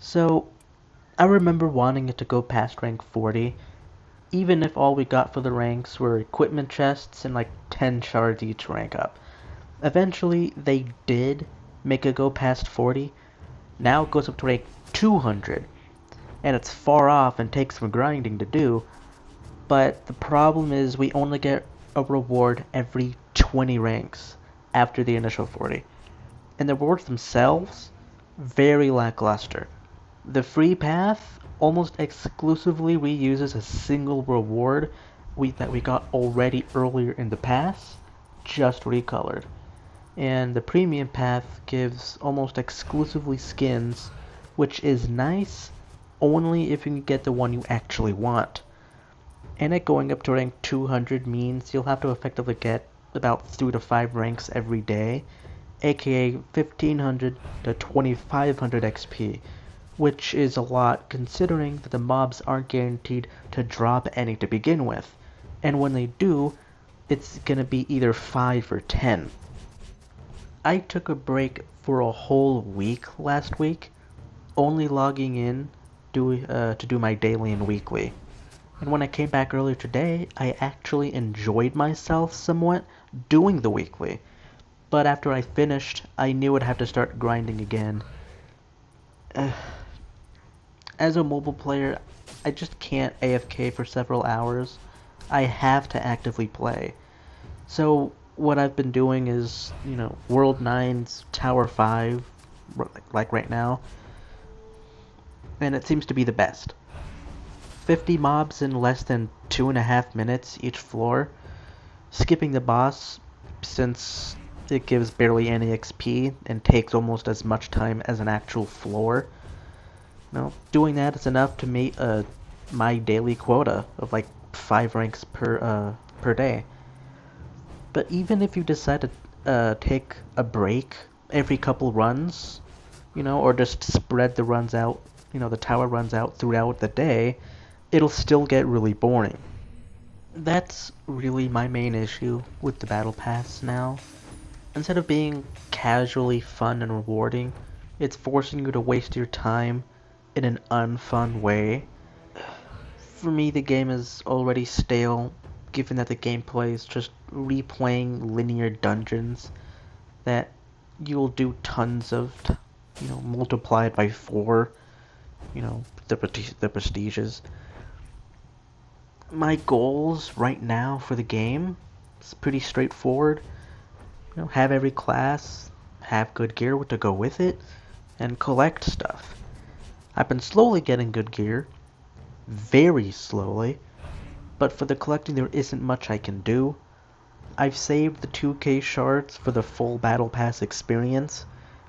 So, I remember wanting it to go past rank 40, even if all we got for the ranks were equipment chests and like 10 shards each rank up. Eventually, they did make it go past 40. Now it goes up to rank 200, and it's far off and takes some grinding to do, but the problem is we only get a reward every 20 ranks after the initial 40. And the rewards themselves, very lackluster. The free path almost exclusively reuses a single reward that we got already earlier in the pass, just recolored. And the premium path gives almost exclusively skins, which is nice only if you can get the one you actually want. And it going up to rank 200 means you'll have to effectively get about 3 to 5 ranks every day, aka 1500 to 2500 XP, which is a lot considering that the mobs aren't guaranteed to drop any to begin with, and when they do, it's gonna be either 5 or 10. I took a break for a whole week last week, only logging in to do my daily and weekly. And when I came back earlier today, I actually enjoyed myself somewhat doing the weekly. But after I finished, I knew I'd have to start grinding again. As a mobile player, I just can't AFK for several hours. I have to actively play. So what I've been doing is, World 9's Tower 5, like right now, and it seems to be the best. 50 mobs in less than 2.5 minutes each floor, skipping the boss since it gives barely any XP and takes almost as much time as an actual floor. Doing that is enough to meet my daily quota of like 5 ranks per day. But even if you decide to take a break every couple runs, or just spread the runs out, the tower runs out throughout the day, it'll still get really boring. That's really my main issue with the Battle Pass now. Instead of being casually fun and rewarding, it's forcing you to waste your time in an unfun way. For me, the game is already stale, given that the gameplay is just replaying linear dungeons that you'll do tons of, multiplied by 4, the prestiges. My goals right now for the game is pretty straightforward. Have every class, have good gear to go with it, and collect stuff. I've been slowly getting good gear, very slowly, but for the collecting there isn't much I can do. I've saved the 2k shards for the full Battle Pass experience,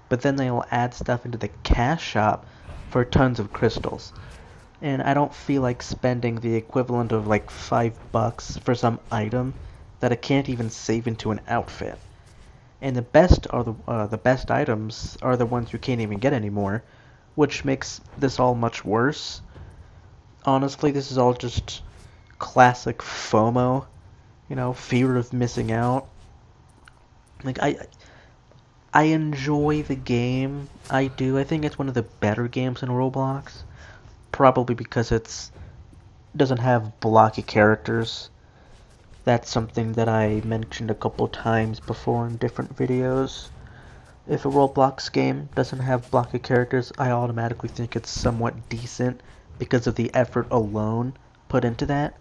but then they'll add stuff into the cash shop for tons of crystals. And I don't feel like spending the equivalent of like $5 for some item that I can't even save into an outfit. And the best items are the ones you can't even get anymore, which makes this all much worse. Honestly, this is all just classic FOMO, fear of missing out. Like I enjoy the game. I do. I think it's one of the better games in Roblox. Probably because it doesn't have blocky characters. That's something that I mentioned a couple times before in different videos. If a Roblox game doesn't have blocky characters, I automatically think it's somewhat decent because of the effort alone put into that.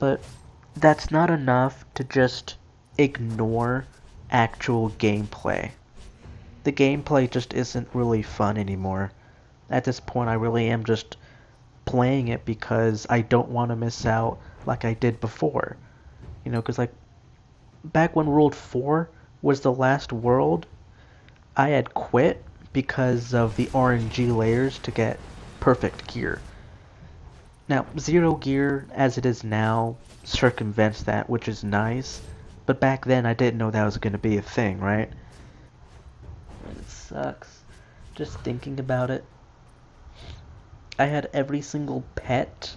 But that's not enough to just ignore actual gameplay. The gameplay just isn't really fun anymore. At this point, I really am just playing it because I don't want to miss out like I did before. Because like back when World 4 was the last world, I had quit because of the RNG layers to get perfect gear. Now, 0 gear as it is now circumvents that, which is nice, but back then I didn't know that was going to be a thing, right? And it sucks. Just thinking about it. I had every single pet